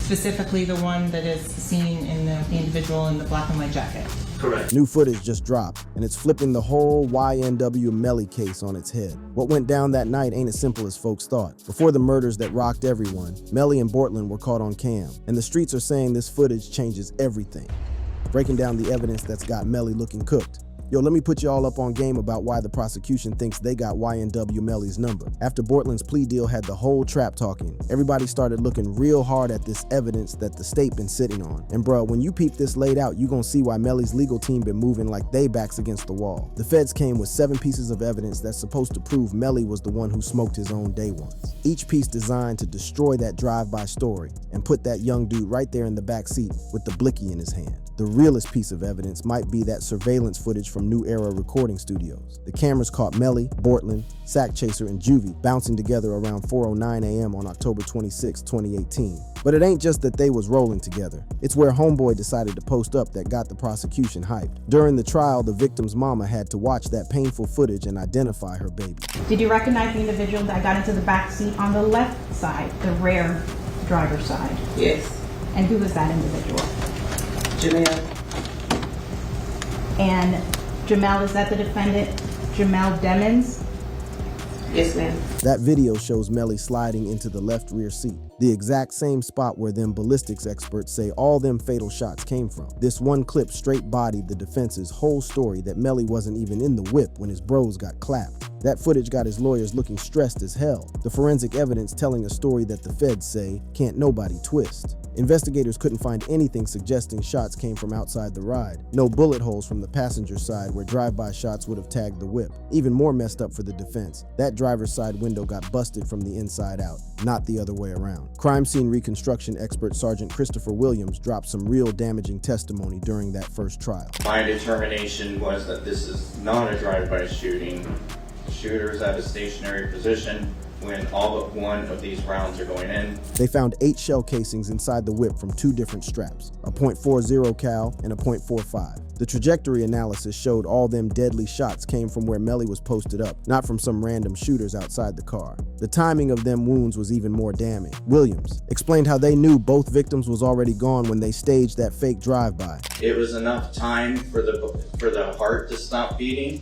Specifically the one that is seen in the individual in the black and white jacket. Correct. New footage just dropped, and it's flipping the whole YNW Melly case on its head. What went down that night ain't as simple as folks thought. Before the murders that rocked everyone, Melly and Bortlen were caught on cam, and the streets are saying this footage changes everything. Breaking down the evidence that's got Melly looking cooked. Yo, let me put you all up on game about why the prosecution thinks they got YNW Melly's number. After Bortlen's plea deal had the whole trap talking, everybody started looking real hard at this evidence that the state been sitting on. And bruh, when you peep this laid out, you gonna see why Melly's legal team been moving like they backs against the wall. The feds came with 7 pieces of evidence that's supposed to prove Melly was the one who smoked his own day ones. Each piece designed to destroy that drive-by story and put that young dude right there in the back seat with the blicky in his hand. The realest piece of evidence might be that surveillance footage from New Era recording studios. The cameras caught Melly, Bortlen, Sack Chaser, and Juvie bouncing together around 4:09 a.m. on October 26, 2018. But it ain't just that they was rolling together. It's where Homeboy decided to post up that got the prosecution hyped. During the trial, the victim's mama had to watch that painful footage and identify her baby. Did you recognize the individual that got into the back seat on the left side, the rear driver's side? Yes. And who was that individual? Jamel. And Jamel, is that the defendant, Jamel Demons? Yes, ma'am. That video shows Melly sliding into the left rear seat, the exact same spot where them ballistics experts say all them fatal shots came from. This one clip straight bodied the defense's whole story that Melly wasn't even in the whip when his bros got clapped. That footage got his lawyers looking stressed as hell. The forensic evidence telling a story that the feds say can't nobody twist. Investigators couldn't find anything suggesting shots came from outside the ride. No bullet holes from the passenger side where drive-by shots would have tagged the whip. Even more messed up for the defense, that driver's side window got busted from the inside out, not the other way around. Crime scene reconstruction expert Sergeant Christopher Williams dropped some real damaging testimony during that first trial. My determination was that this is not a drive-by shooting. The shooter is at a stationary position when all but one of these rounds are going in. They found 8 shell casings inside the whip from 2 different straps, a .40 cal and a .45. The trajectory analysis showed all them deadly shots came from where Melly was posted up, not from some random shooters outside the car. The timing of them wounds was even more damning. Williams explained how they knew both victims was already gone when they staged that fake drive-by. It was enough time for the heart to stop beating,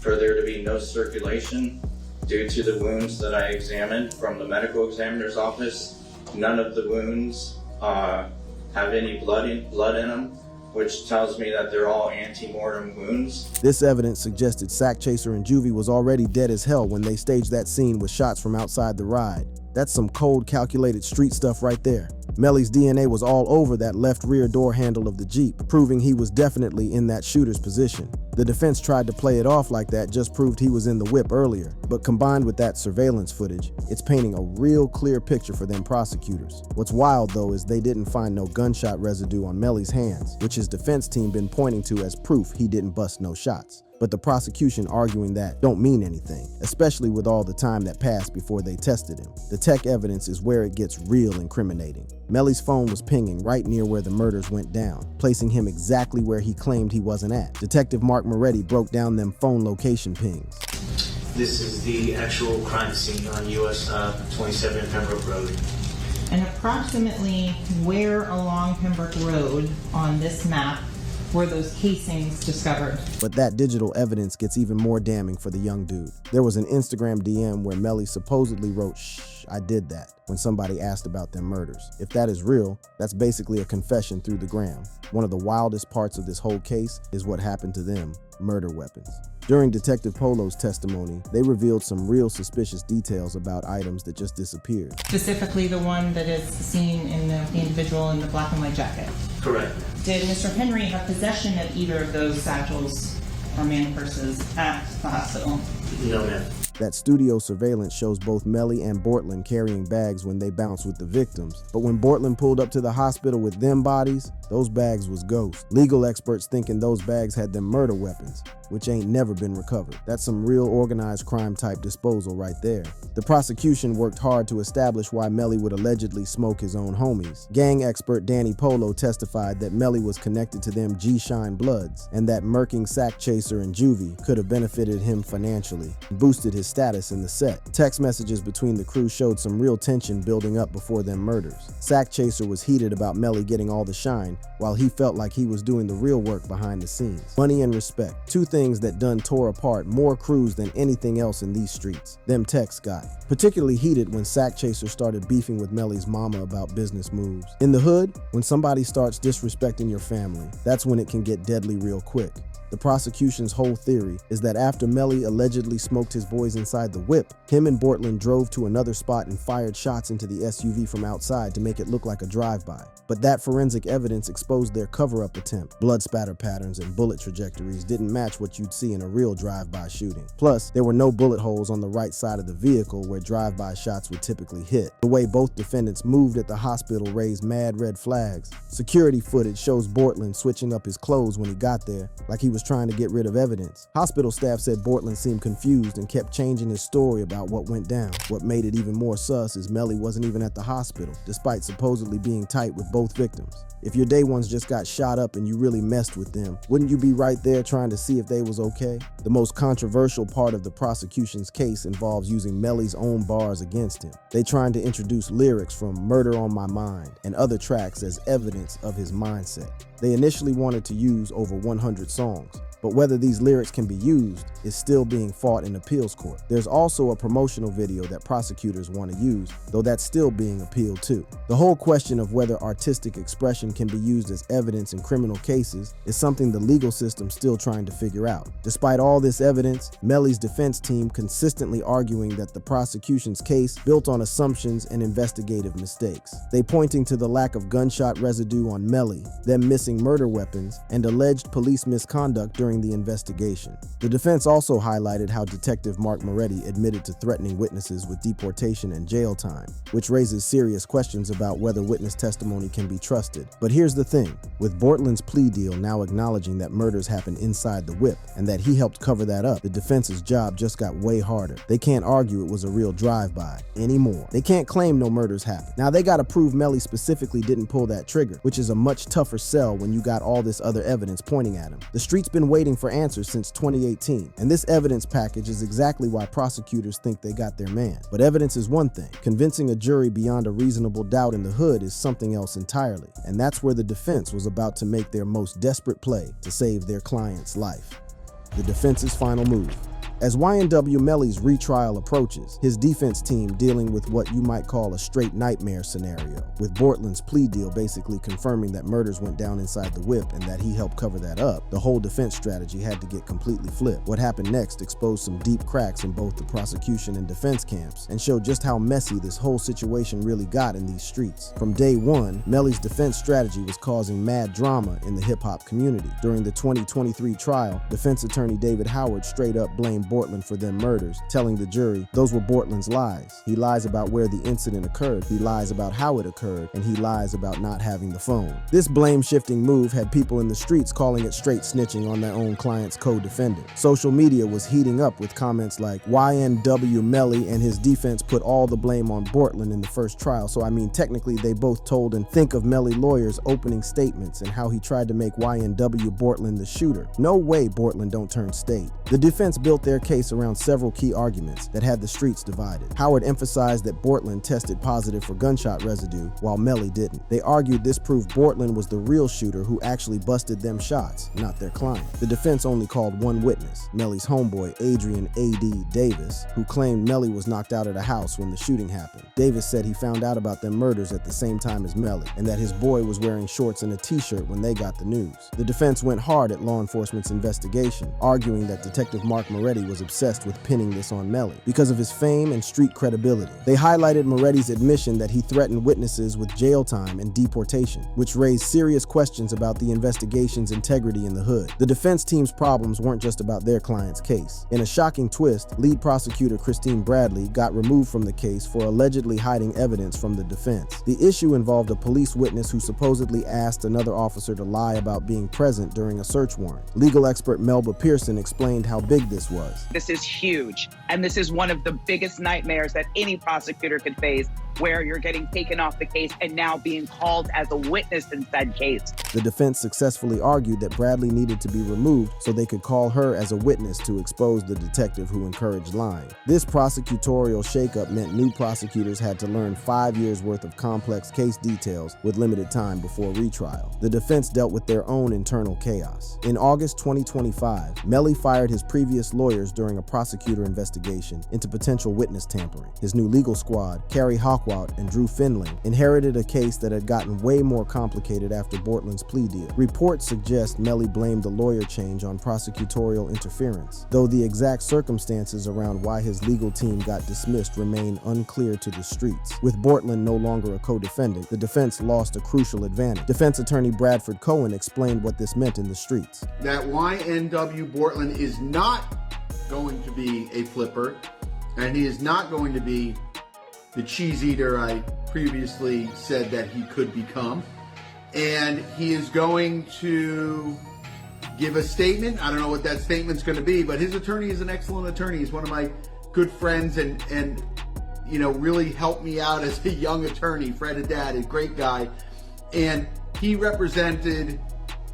for there to be no circulation. Due to the wounds that I examined from the medical examiner's office, none of the wounds have any blood in them, which tells me that they're all ante-mortem wounds. This evidence suggested Sack Chaser and Juvie was already dead as hell when they staged that scene with shots from outside the ride. That's some cold, calculated street stuff right there. Melly's DNA was all over that left rear door handle of the Jeep, proving he was definitely in that shooter's position. The defense tried to play it off like that just proved he was in the whip earlier, but combined with that surveillance footage, it's painting a real clear picture for them prosecutors. What's wild though is they didn't find no gunshot residue on Melly's hands, which his defense team been pointing to as proof he didn't bust no shots. But the prosecution arguing that don't mean anything, especially with all the time that passed before they tested him. The tech evidence is where it gets real incriminating. Melly's phone was pinging right near where the murders went down, placing him exactly where he claimed he wasn't at. Detective Mark Moretti broke down them phone location pings. This is the actual crime scene on US 27 Pembroke Road. And approximately where along Pembroke Road on this map were those casings discovered? But that digital evidence gets even more damning for the young dude. There was an Instagram DM where Melly supposedly wrote, "Shh, I did that," when somebody asked about them murders. If that is real, that's basically a confession through the gram. One of the wildest parts of this whole case is what happened to them, murder weapons. During Detective Polo's testimony, they revealed some real suspicious details about items that just disappeared. Specifically the one that is seen in the individual in the black and white jacket. Correct. Did Mr. Henry have possession of either of those satchels or man purses at the hospital? No, ma'am. That studio surveillance shows both Melly and Bortlen carrying bags when they bounced with the victims. But when Bortlen pulled up to the hospital with them bodies, those bags was ghost. Legal experts thinking those bags had them murder weapons, which ain't never been recovered. That's some real organized crime type disposal right there. The prosecution worked hard to establish why Melly would allegedly smoke his own homies. Gang expert Danny Polo testified that Melly was connected to them G-Shine Bloods, and that murking Sack Chaser and Juvie could have benefited him financially, boosted his status in the set. Text messages between the crew showed some real tension building up before them murders. Sack Chaser was heated about Melly getting all the shine, while he felt like he was doing the real work behind the scenes. Money and respect, two things that done tore apart more crews than anything else in these streets. Them texts got particularly heated when Sack Chaser started beefing with Melly's mama about business moves. In the hood, when somebody starts disrespecting your family, that's when it can get deadly real quick. The prosecution's whole theory is that after Melly allegedly smoked his boys inside the whip, him and Bortlen drove to another spot and fired shots into the SUV from outside to make it look like a drive-by. But that forensic evidence exposed their cover-up attempt. Blood spatter patterns and bullet trajectories didn't match what you'd see in a real drive-by shooting. Plus, there were no bullet holes on the right side of the vehicle where drive-by shots would typically hit. The way both defendants moved at the hospital raised mad red flags. Security footage shows Bortlen switching up his clothes when he got there, like he was trying to get rid of evidence. Hospital staff said Bortlen seemed confused and kept changing his story about what went down. What made it even more sus is Melly wasn't even at the hospital, despite supposedly being tight with both victims. If your day ones just got shot up and you really messed with them, wouldn't you be right there trying to see if they was okay? The most controversial part of the prosecution's case involves using Melly's own bars against him. They trying to introduce lyrics from Murder on My Mind and other tracks as evidence of his mindset. They initially wanted to use over 100 songs, but whether these lyrics can be used is still being fought in appeals court. There's also a promotional video that prosecutors want to use, though that's still being appealed to. The whole question of whether artistic expression can be used as evidence in criminal cases is something the legal system's still trying to figure out. Despite all this evidence, Melly's defense team consistently arguing that the prosecution's case built on assumptions and investigative mistakes. They pointing to the lack of gunshot residue on Melly, them missing murder weapons, and alleged police misconduct during the investigation. The defense also highlighted how Detective Mark Moretti admitted to threatening witnesses with deportation and jail time, which raises serious questions about whether witness testimony can be trusted. But here's the thing, with Bortlen's plea deal now acknowledging that murders happened inside the whip and that he helped cover that up, the defense's job just got way harder. They can't argue it was a real drive-by anymore. They can't claim no murders happened. Now they gotta prove Melly specifically didn't pull that trigger, which is a much tougher sell when you got all this other evidence pointing at him. The street's been waiting for answers since 2018, and this evidence package is exactly why prosecutors think they got their man. But evidence is one thing. Convincing a jury beyond a reasonable doubt in the hood is something else entirely, and that's where the defense was about to make their most desperate play to save their client's life. The defense's final move. As YNW Melly's retrial approaches, his defense team dealing with what you might call a straight nightmare scenario, with Bortlen's plea deal basically confirming that murders went down inside the whip and that he helped cover that up, the whole defense strategy had to get completely flipped. What happened next exposed some deep cracks in both the prosecution and defense camps and showed just how messy this whole situation really got in these streets. From day one, Melly's defense strategy was causing mad drama in the hip-hop community. During the 2023 trial, defense attorney David Howard straight up blamed Bortlen for them murders, telling the jury those were Bortlen's lies. He lies about where the incident occurred, he lies about how it occurred, and he lies about not having the phone. This blame-shifting move had people in the streets calling it straight snitching on their own client's co-defendant. Social media was heating up with comments like, YNW Melly and his defense put all the blame on Bortlen in the first trial, so I mean technically they both told and think of Melly lawyers' opening statements and how he tried to make YNW Bortlen the shooter. No way Bortlen don't turn state. The defense built their case around several key arguments that had the streets divided. Howard emphasized that Bortlen tested positive for gunshot residue, while Melly didn't. They argued this proved Bortlen was the real shooter who actually busted them shots, not their client. The defense only called one witness, Melly's homeboy Adrian A.D. Davis, who claimed Melly was knocked out of the house when the shooting happened. Davis said he found out about them murders at the same time as Melly, and that his boy was wearing shorts and a t-shirt when they got the news. The defense went hard at law enforcement's investigation, arguing that Detective Mark Moretti was obsessed with pinning this on Melly because of his fame and street credibility. They highlighted Moretti's admission that he threatened witnesses with jail time and deportation, which raised serious questions about the investigation's integrity in the hood. The defense team's problems weren't just about their client's case. In a shocking twist, lead prosecutor Christine Bradley got removed from the case for allegedly hiding evidence from the defense. The issue involved a police witness who supposedly asked another officer to lie about being present during a search warrant. Legal expert Melba Pearson explained how big this was. This is huge, and this is one of the biggest nightmares that any prosecutor could face, where you're getting taken off the case and now being called as a witness in said case. The defense successfully argued that Bradley needed to be removed so they could call her as a witness to expose the detective who encouraged lying. This prosecutorial shakeup meant new prosecutors had to learn 5 years worth of complex case details with limited time before retrial. The defense dealt with their own internal chaos. In August 2025, Melly fired his previous lawyers during a prosecutor investigation into potential witness tampering. His new legal squad, Carrie Hawkwout and Drew Finling, inherited a case that had gotten way more complicated after Bortlen's plea deal. Reports suggest Melly blamed the lawyer change on prosecutorial interference, though the exact circumstances around why his legal team got dismissed remain unclear to the streets. With Bortlen no longer a co-defendant, the defense lost a crucial advantage. Defense attorney Bradford Cohen explained what this meant in the streets. That YNW Bortlen is not going to be a flipper, and he is not going to be the cheese eater I previously said that he could become. And he is going to give a statement. I don't know what that statement's going to be, but his attorney is an excellent attorney. He's one of my good friends and you know, really helped me out as a young attorney. Fred Haddad, a great guy. And he represented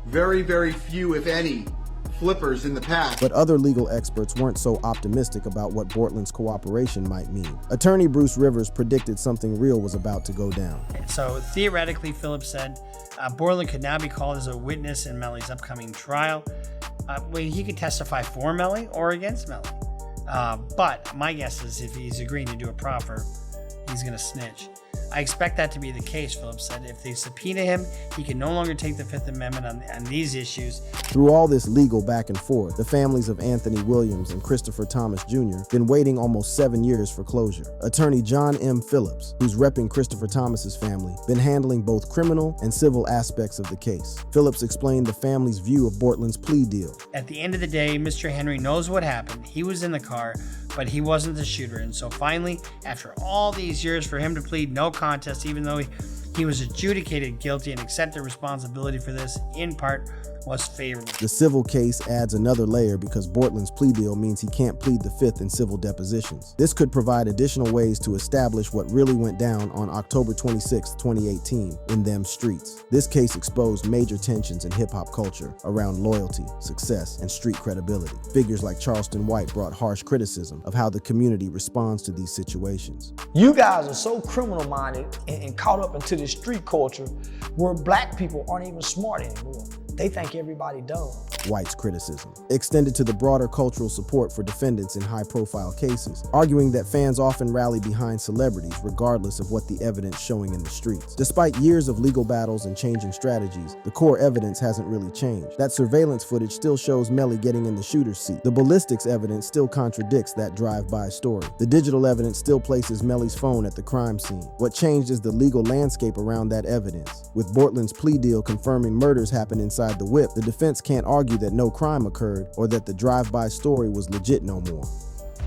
very, very few, if any, flippers in the past. But other legal experts weren't so optimistic about what Bortlen's cooperation might mean. Attorney Bruce Rivers predicted something real was about to go down. So theoretically, Phillips said Bortlen could now be called as a witness in Melly's upcoming trial. He could testify for Melly or against Melly. But my guess is if he's agreeing to do a proffer, he's going to snitch. I expect that to be the case, Phillips said. If they subpoena him, he can no longer take the Fifth Amendment on these issues. Through all this legal back and forth, the families of Anthony Williams and Christopher Thomas Jr. been waiting almost 7 years for closure. Attorney John M. Phillips, who's repping Christopher Thomas's family, been handling both criminal and civil aspects of the case. Phillips explained the family's view of Bortlen's plea deal. At the end of the day, Mr. Henry knows what happened. He was in the car, but he wasn't the shooter. And so finally, after all these years, for him to plead no contest, even though he was adjudicated guilty and accepted responsibility for this, in part, was favorable. The civil case adds another layer because Bortlen's plea deal means he can't plead the Fifth in civil depositions. This could provide additional ways to establish what really went down on October 26, 2018 in them streets. This case exposed major tensions in hip-hop culture around loyalty, success, and street credibility. Figures like Charleston White brought harsh criticism of how the community responds to these situations. You guys are so criminal-minded and caught up into this street culture where black people aren't even smart anymore. They think everybody dumb. White's criticism extended to the broader cultural support for defendants in high-profile cases, arguing that fans often rally behind celebrities regardless of what the evidence showing in the streets. Despite years of legal battles and changing strategies, the core evidence hasn't really changed. That surveillance footage still shows Melly getting in the shooter's seat. The ballistics evidence still contradicts that drive-by story. The digital evidence still places Melly's phone at the crime scene. What changed is the legal landscape around that evidence. With Bortlen's plea deal confirming murders happened inside the whip, the defense can't argue that no crime occurred or that the drive-by story was legit no more.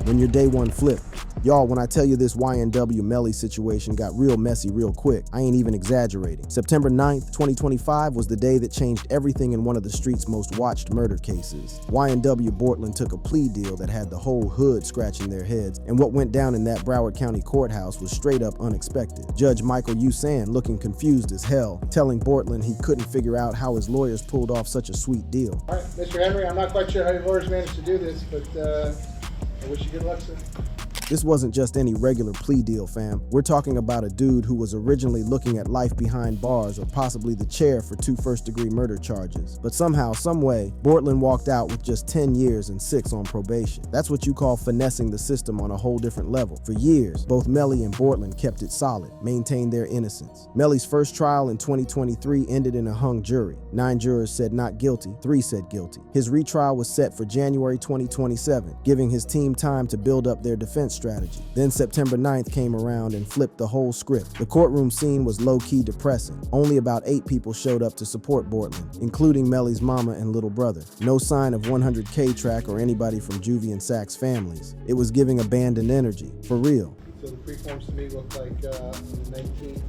When your day one flip. Y'all, when I tell you this YNW Melly situation got real messy real quick, I ain't even exaggerating. September 9th, 2025 was the day that changed everything in one of the street's most watched murder cases. YNW Bortlen took a plea deal that had the whole hood scratching their heads, and what went down in that Broward County courthouse was straight up unexpected. Judge Michael Usan, looking confused as hell, telling Bortlen he couldn't figure out how his lawyers pulled off such a sweet deal. All right, Mr. Henry, I'm not quite sure how your lawyers managed to do this, but I wish you good luck, sir. This wasn't just any regular plea deal, fam. We're talking about a dude who was originally looking at life behind bars or possibly the chair for 2 first-degree murder charges. But somehow, someway, Bortlen walked out with just 10 years and 6 on probation. That's what you call finessing the system on a whole different level. For years, both Melly and Bortlen kept it solid, maintained their innocence. Melly's first trial in 2023 ended in a hung jury. 9 jurors said not guilty, 3 said guilty. His retrial was set for January 2027, giving his team time to build up their defense strategy. Then September 9th came around and flipped the whole script. The courtroom scene was low-key depressing. Only about 8 people showed up to support Bortlen, including Melly's mama and little brother. No sign of 100K Track or anybody from Juvie and Sachs families. It was giving abandoned energy, for real. So the preforms to me look like the 19th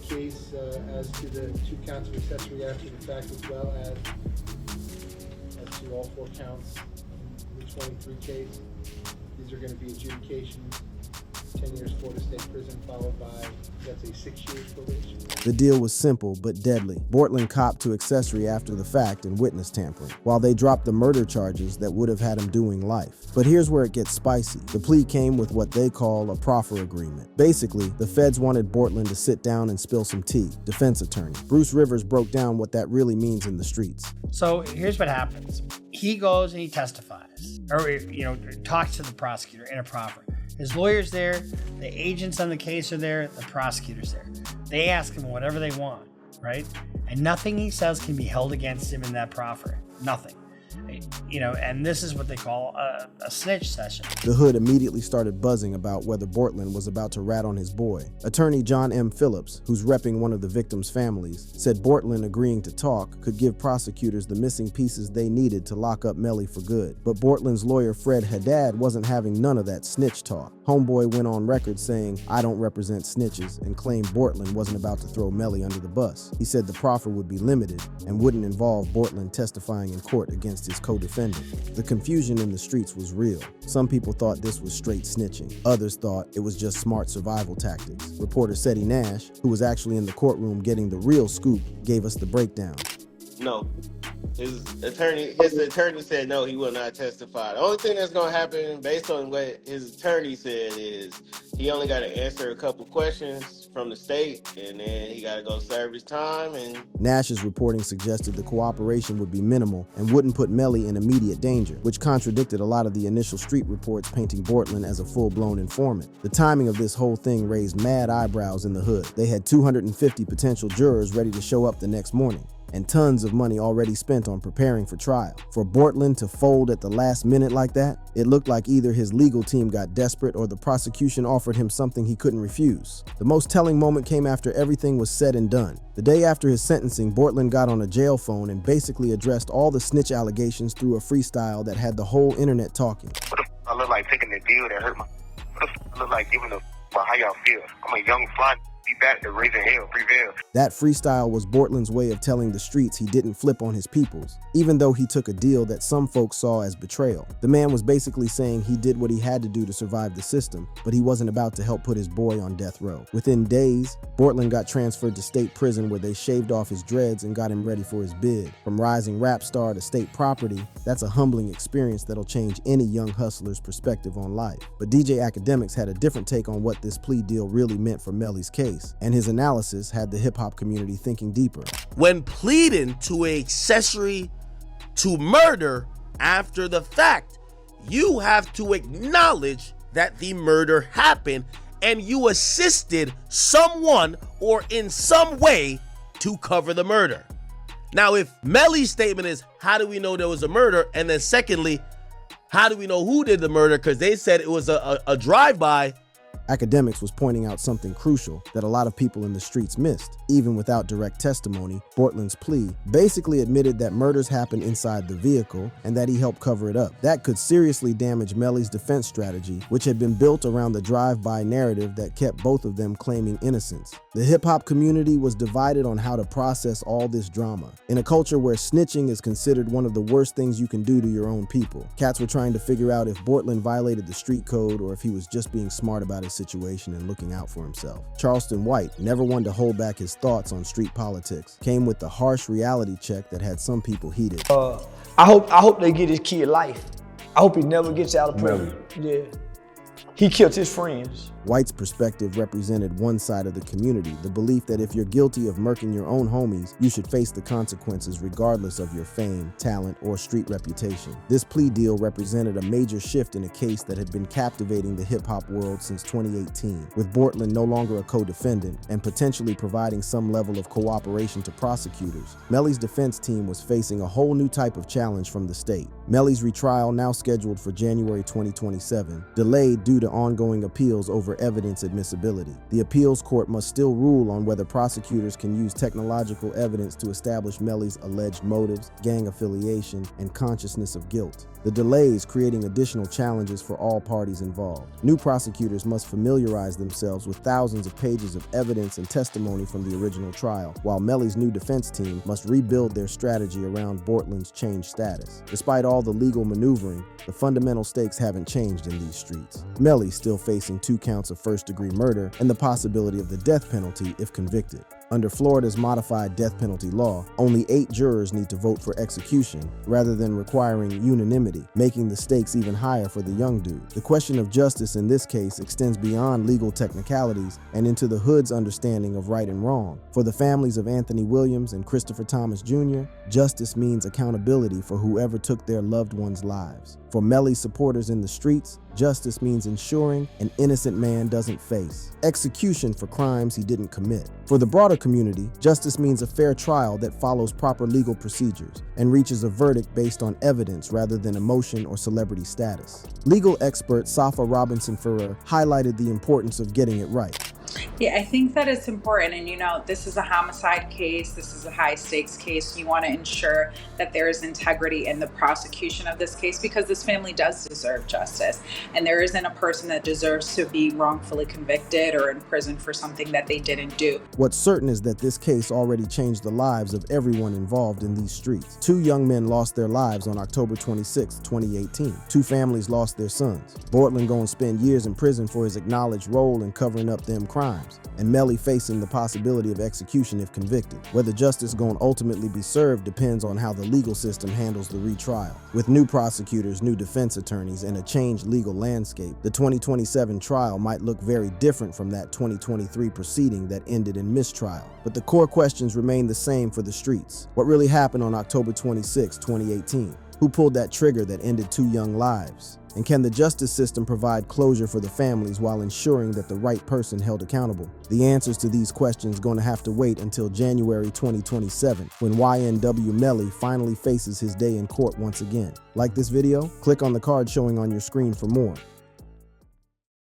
case as to the 2 counts of accessory after the fact, as well as to all 4 counts in the 23 case. These are going to be adjudication 10 years Florida State Prison, followed by, that's a 6 years probation. The deal was simple but deadly. Bortlen copped to accessory after the fact and witness tampering, while they dropped the murder charges that would have had him doing life. But here's where it gets spicy. The plea came with what they call a proffer agreement. Basically, the feds wanted Bortlen to sit down and spill some tea. Defense attorney Bruce Rivers broke down what that really means in the streets. So here's what happens. He goes and he testifies, or talks to the prosecutor in a proffer. His lawyer's there, the agents on the case are there, the prosecutor's there. They ask him whatever they want, right? And nothing he says can be held against him in that proffer. Nothing. And this is what they call a snitch session. The hood immediately started buzzing about whether Bortlen was about to rat on his boy. Attorney John M. Phillips, who's repping one of the victims' families, said Bortlen agreeing to talk could give prosecutors the missing pieces they needed to lock up Melly for good. But Bortlen's lawyer Fred Haddad wasn't having none of that snitch talk. Homeboy went on record saying, "I don't represent snitches," and claimed Bortlen wasn't about to throw Melly under the bus. He said the proffer would be limited and wouldn't involve Bortlen testifying in court against his co-defendant. The confusion in the streets was real. Some people thought this was straight snitching. Others thought it was just smart survival tactics. Reporter Seti Nash, who was actually in the courtroom getting the real scoop, gave us the breakdown. No. His attorney said no, he will not testify. The only thing that's going to happen based on what his attorney said is he only got to answer a couple questions from the state, and then he got to go serve his time. And Nash's reporting suggested the cooperation would be minimal and wouldn't put Melly in immediate danger, which contradicted a lot of the initial street reports painting Bortlen as a full-blown informant. The timing of this whole thing raised mad eyebrows in the hood. They had 250 potential jurors ready to show up the next morning, and tons of money already spent on preparing for trial. For Bortlen to fold at the last minute like that, it looked like either his legal team got desperate or the prosecution offered him something he couldn't refuse. The most telling moment came after everything was said and done. The day after his sentencing, Bortlen got on a jail phone and basically addressed all the snitch allegations through a freestyle that had the whole internet talking. What if I look like taking the deal that hurt my... What if I look like giving a... How y'all feel? I'm a young fly... Be back to raising hell, prevail. That freestyle was Bortlen's way of telling the streets he didn't flip on his peoples, even though he took a deal that some folks saw as betrayal. The man was basically saying he did what he had to do to survive the system, but he wasn't about to help put his boy on death row. Within days, Bortlen got transferred to state prison where they shaved off his dreads and got him ready for his bid. From rising rap star to state property, that's a humbling experience that'll change any young hustler's perspective on life. But DJ Academics had a different take on what this plea deal really meant for Melly's case, and his analysis had the hip-hop community thinking deeper. When pleading to an accessory to murder after the fact, you have to acknowledge that the murder happened and you assisted someone or in some way to cover the murder. Now, if Melly's statement is, how do we know there was a murder? And then secondly, how do we know who did the murder? Because they said it was a drive-by. Academics was pointing out something crucial that a lot of people in the streets missed. Even without direct testimony, Bortlen's plea basically admitted that murders happened inside the vehicle and that he helped cover it up. That could seriously damage Melly's defense strategy, which had been built around the drive-by narrative that kept both of them claiming innocence. The hip-hop community was divided on how to process all this drama. In a culture where snitching is considered one of the worst things you can do to your own people, cats were trying to figure out if Bortlen violated the street code or if he was just being smart about his situation and looking out for himself. Charleston White, never one to hold back his thoughts on street politics, came with the harsh reality check that had some people heated. I hope they get his kid life. I hope he never gets out of prison. Yeah. He killed his friends. White's perspective represented one side of the community, the belief that if you're guilty of murking your own homies, you should face the consequences regardless of your fame, talent, or street reputation. This plea deal represented a major shift in a case that had been captivating the hip-hop world since 2018, with Bortlen no longer a co-defendant and potentially providing some level of cooperation to prosecutors. Melly's defense team was facing a whole new type of challenge from the state. Melly's retrial, now scheduled for January 2027, delayed due to ongoing appeals over evidence admissibility. The appeals court must still rule on whether prosecutors can use technological evidence to establish Melly's alleged motives, gang affiliation, and consciousness of guilt. The delay is creating additional challenges for all parties involved. New prosecutors must familiarize themselves with thousands of pages of evidence and testimony from the original trial, while Melly's new defense team must rebuild their strategy around Bortlen's changed status. Despite all the legal maneuvering, the fundamental stakes haven't changed in these streets. Melly Melly still facing 2 counts of first-degree murder and the possibility of the death penalty if convicted. Under Florida's modified death penalty law, only 8 jurors need to vote for execution rather than requiring unanimity, making the stakes even higher for the young dude. The question of justice in this case extends beyond legal technicalities and into the hood's understanding of right and wrong. For the families of Anthony Williams and Christopher Thomas Jr., justice means accountability for whoever took their loved ones' lives. For Melly supporters in the streets, justice means ensuring an innocent man doesn't face execution for crimes he didn't commit. For the broader community, justice means a fair trial that follows proper legal procedures and reaches a verdict based on evidence rather than emotion or celebrity status. Legal expert Safa Robinson-Ferrer highlighted the importance of getting it right. Yeah, I think that it's important. And, you know, this is a homicide case. This is a high stakes case. You want to ensure that there is integrity in the prosecution of this case because this family does deserve justice. And there isn't a person that deserves to be wrongfully convicted or in prison for something that they didn't do. What's certain is that this case already changed the lives of everyone involved in these streets. 2 young men lost their lives on October 26, 2018. 2 families lost their sons. Bortlen gonna spend years in prison for his acknowledged role in covering up them crimes, and Melly facing the possibility of execution if convicted. Whether justice gonna ultimately be served depends on how the legal system handles the retrial. With new prosecutors, new defense attorneys, and a changed legal landscape, the 2027 trial might look very different from that 2023 proceeding that ended in mistrial. But the core questions remain the same for the streets. What really happened on October 26, 2018? Who pulled that trigger that ended 2 young lives? And can the justice system provide closure for the families while ensuring that the right person held accountable? The answers to these questions going to have to wait until January 2027, when YNW Melly finally faces his day in court once again. Like this video? Click on the card showing on your screen for more.